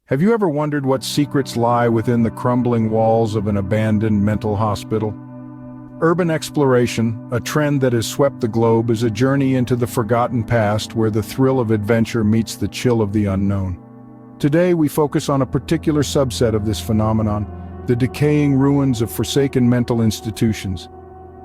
Have you ever wondered what secrets lie within the crumbling walls of an abandoned mental hospital? Urban exploration, a trend that has swept the globe, is a journey into the forgotten past where the thrill of adventure meets the chill of the unknown. Today we focus on a particular subset of this phenomenon, the decaying ruins of forsaken mental institutions.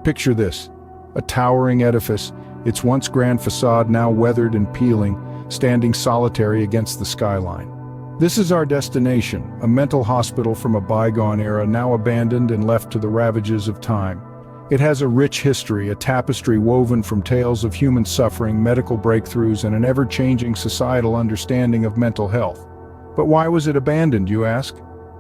Picture this: a towering edifice, its once grand facade now weathered and peeling, standing solitary against the skyline. This is our destination, a mental hospital from a bygone era now abandoned and left to the ravages of time. It has a rich history, a tapestry woven from tales of human suffering, medical breakthroughs, and an ever-changing societal understanding of mental health. But why was it abandoned, you ask?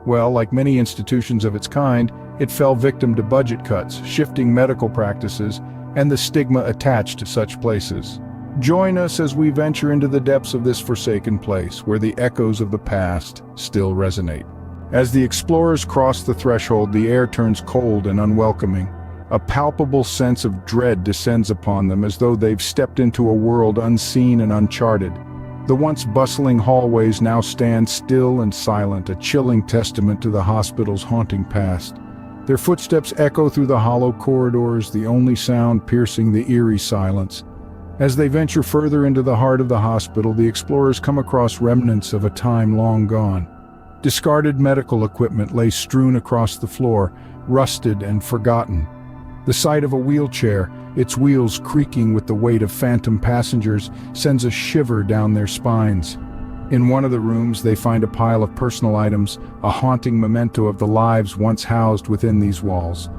Well, like many institutions of its kind, it fell victim to budget cuts, shifting medical practices, and the stigma attached to such places. Join us as we venture into the depths of this forsaken place, where the echoes of the past still resonate. As the explorers cross the threshold, the air turns cold and unwelcoming. A palpable sense of dread descends upon them, as though they've stepped into a world unseen and uncharted. The once bustling hallways now stand still and silent, a chilling testament to the hospital's haunting past. Their footsteps echo through the hollow corridors, the only sound piercing the eerie silence. As they venture further into the heart of the hospital, the explorers come across remnants of a time long gone. Discarded medical equipment lay strewn across the floor, rusted and forgotten. The sight of a wheelchair, its wheels creaking with the weight of phantom passengers, sends a shiver down their spines. In one of the rooms, they find a pile of personal items, a haunting memento of the lives once housed within these walls.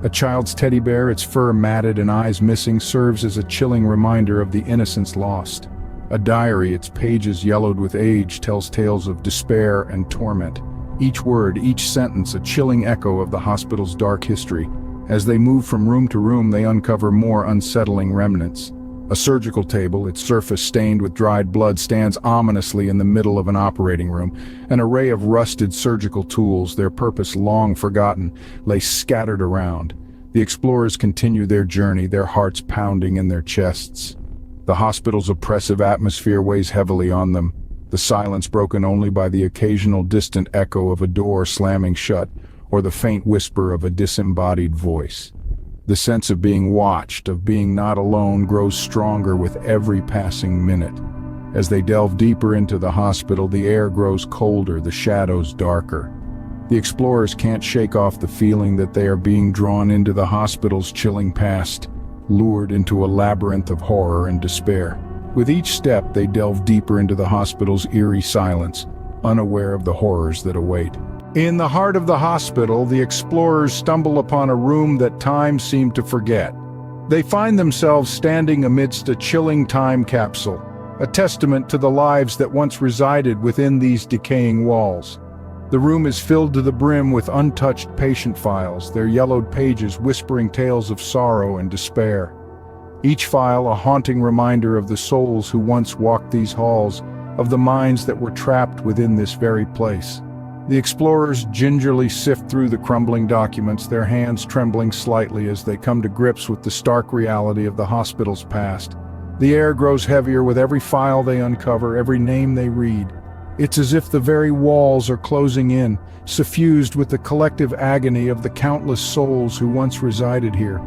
A child's teddy bear, its fur matted and eyes missing, serves as a chilling reminder of the innocence lost. A diary, its pages yellowed with age, tells tales of despair and torment. Each word, each sentence, a chilling echo of the hospital's dark history. As they move from room to room, they uncover more unsettling remnants. A surgical table, its surface stained with dried blood, stands ominously in the middle of an operating room. An array of rusted surgical tools, their purpose long forgotten, lay scattered around. The explorers continue their journey, their hearts pounding in their chests. The hospital's oppressive atmosphere weighs heavily on them, the silence broken only by the occasional distant echo of a door slamming shut, or the faint whisper of a disembodied voice. The sense of being watched, of being not alone, grows stronger with every passing minute. As they delve deeper into the hospital, the air grows colder, the shadows darker. The explorers can't shake off the feeling that they are being drawn into the hospital's chilling past, lured into a labyrinth of horror and despair. With each step, they delve deeper into the hospital's eerie silence, unaware of the horrors that await. In the heart of the hospital, the explorers stumble upon a room that time seemed to forget. They find themselves standing amidst a chilling time capsule, a testament to the lives that once resided within these decaying walls. The room is filled to the brim with untouched patient files, their yellowed pages whispering tales of sorrow and despair. Each file a haunting reminder of the souls who once walked these halls, of the minds that were trapped within this very place. The explorers gingerly sift through the crumbling documents, their hands trembling slightly as they come to grips with the stark reality of the hospital's past. The air grows heavier with every file they uncover, every name they read. It's as if the very walls are closing in, suffused with the collective agony of the countless souls who once resided here.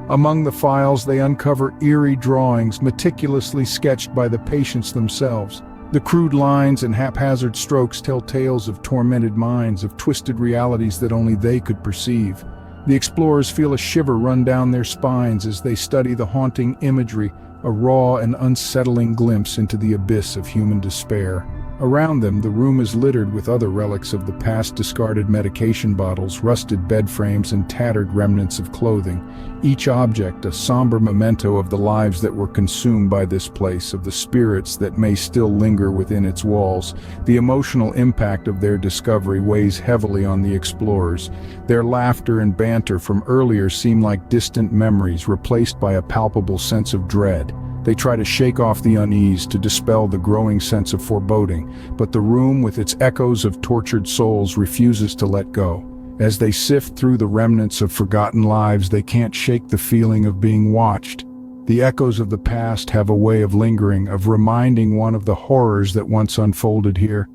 Among the files, they uncover eerie drawings meticulously sketched by the patients themselves. The crude lines and haphazard strokes tell tales of tormented minds, of twisted realities that only they could perceive. The explorers feel a shiver run down their spines as they study the haunting imagery, a raw and unsettling glimpse into the abyss of human despair. Around them, the room is littered with other relics of the past, discarded medication bottles, rusted bed frames, and tattered remnants of clothing. Each object a somber memento of the lives that were consumed by this place, of the spirits that may still linger within its walls. The emotional impact of their discovery weighs heavily on the explorers. Their laughter and banter from earlier seem like distant memories, replaced by a palpable sense of dread. They try to shake off the unease, to dispel the growing sense of foreboding, but the room with its echoes of tortured souls refuses to let go. As they sift through the remnants of forgotten lives, they can't shake the feeling of being watched. The echoes of the past have a way of lingering, of reminding one of the horrors that once unfolded here.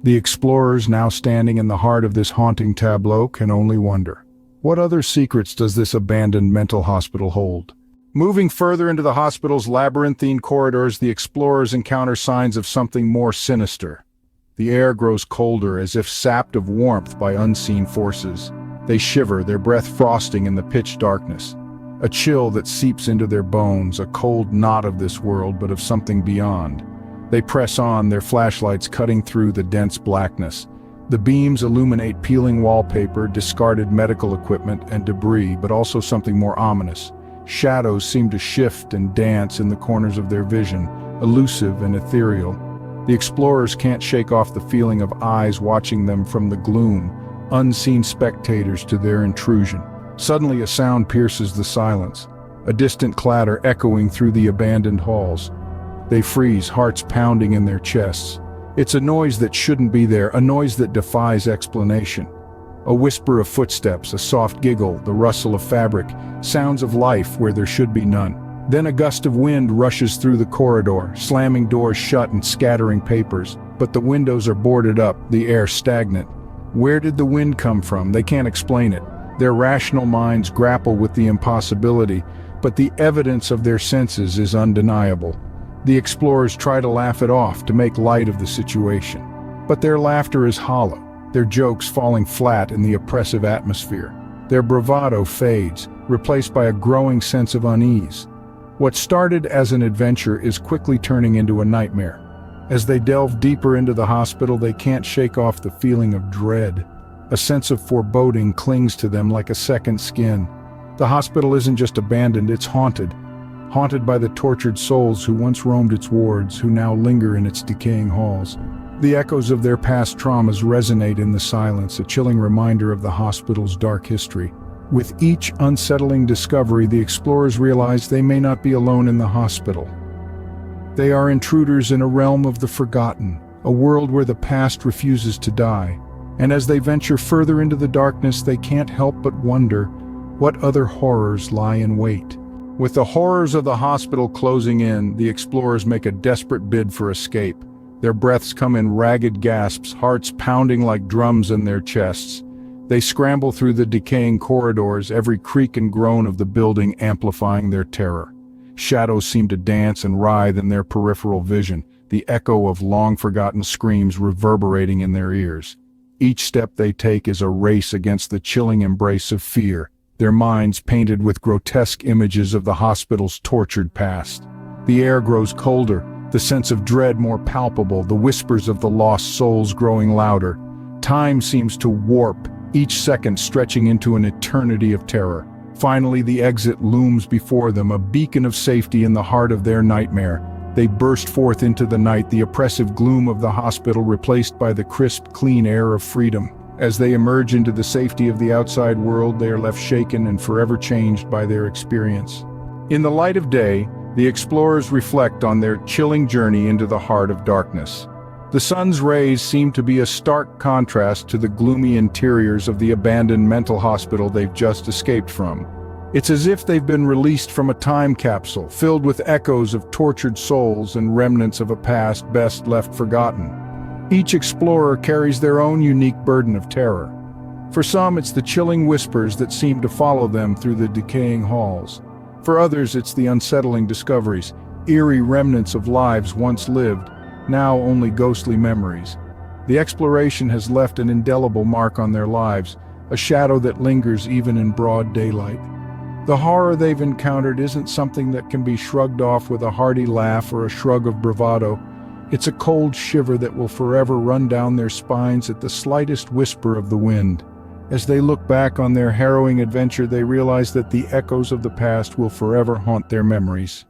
The explorers, now standing in the heart of this haunting tableau, can only wonder. What other secrets does this abandoned mental hospital hold? Moving further into the hospital's labyrinthine corridors, the explorers encounter signs of something more sinister. The air grows colder, as if sapped of warmth by unseen forces. They shiver, their breath frosting in the pitch darkness. A chill that seeps into their bones, a cold not of this world, but of something beyond. They press on, their flashlights cutting through the dense blackness. The beams illuminate peeling wallpaper, discarded medical equipment, and debris, but also something more ominous. Shadows seem to shift and dance in the corners of their vision, elusive and ethereal. The explorers can't shake off the feeling of eyes watching them from the gloom, unseen spectators to their intrusion. Suddenly a sound pierces the silence, a distant clatter echoing through the abandoned halls. They freeze, hearts pounding in their chests. It's a noise that shouldn't be there, a noise that defies explanation. A whisper of footsteps, a soft giggle, the rustle of fabric, sounds of life where there should be none. Then a gust of wind rushes through the corridor, slamming doors shut and scattering papers. But the windows are boarded up, the air stagnant. Where did the wind come from? They can't explain it. Their rational minds grapple with the impossibility, but the evidence of their senses is undeniable. The explorers try to laugh it off, to make light of the situation. But their laughter is hollow, their jokes falling flat in the oppressive atmosphere. Their bravado fades, replaced by a growing sense of unease. What started as an adventure is quickly turning into a nightmare. As they delve deeper into the hospital, they can't shake off the feeling of dread. A sense of foreboding clings to them like a second skin. The hospital isn't just abandoned, it's haunted. Haunted by the tortured souls who once roamed its wards, who now linger in its decaying halls. The echoes of their past traumas resonate in the silence, a chilling reminder of the hospital's dark history. With each unsettling discovery, the explorers realize they may not be alone in the hospital. They are intruders in a realm of the forgotten, a world where the past refuses to die. And as they venture further into the darkness, they can't help but wonder what other horrors lie in wait. With the horrors of the hospital closing in, the explorers make a desperate bid for escape. Their breaths come in ragged gasps, hearts pounding like drums in their chests. They scramble through the decaying corridors, every creak and groan of the building amplifying their terror. Shadows seem to dance and writhe in their peripheral vision, the echo of long-forgotten screams reverberating in their ears. Each step they take is a race against the chilling embrace of fear, their minds painted with grotesque images of the hospital's tortured past. The air grows colder, the sense of dread more palpable, the whispers of the lost souls growing louder. Time seems to warp, each second stretching into an eternity of terror. Finally, the exit looms before them, a beacon of safety in the heart of their nightmare. They burst forth into the night, the oppressive gloom of the hospital replaced by the crisp, clean air of freedom. As they emerge into the safety of the outside world, they are left shaken and forever changed by their experience. In the light of day, the explorers reflect on their chilling journey into the heart of darkness. The sun's rays seem to be a stark contrast to the gloomy interiors of the abandoned mental hospital they've just escaped from. It's as if they've been released from a time capsule, filled with echoes of tortured souls and remnants of a past best left forgotten. Each explorer carries their own unique burden of terror. For some, it's the chilling whispers that seem to follow them through the decaying halls. For others, it's the unsettling discoveries, eerie remnants of lives once lived, now only ghostly memories. The exploration has left an indelible mark on their lives, a shadow that lingers even in broad daylight. The horror they've encountered isn't something that can be shrugged off with a hearty laugh or a shrug of bravado. It's a cold shiver that will forever run down their spines at the slightest whisper of the wind. As they look back on their harrowing adventure, they realize that the echoes of the past will forever haunt their memories.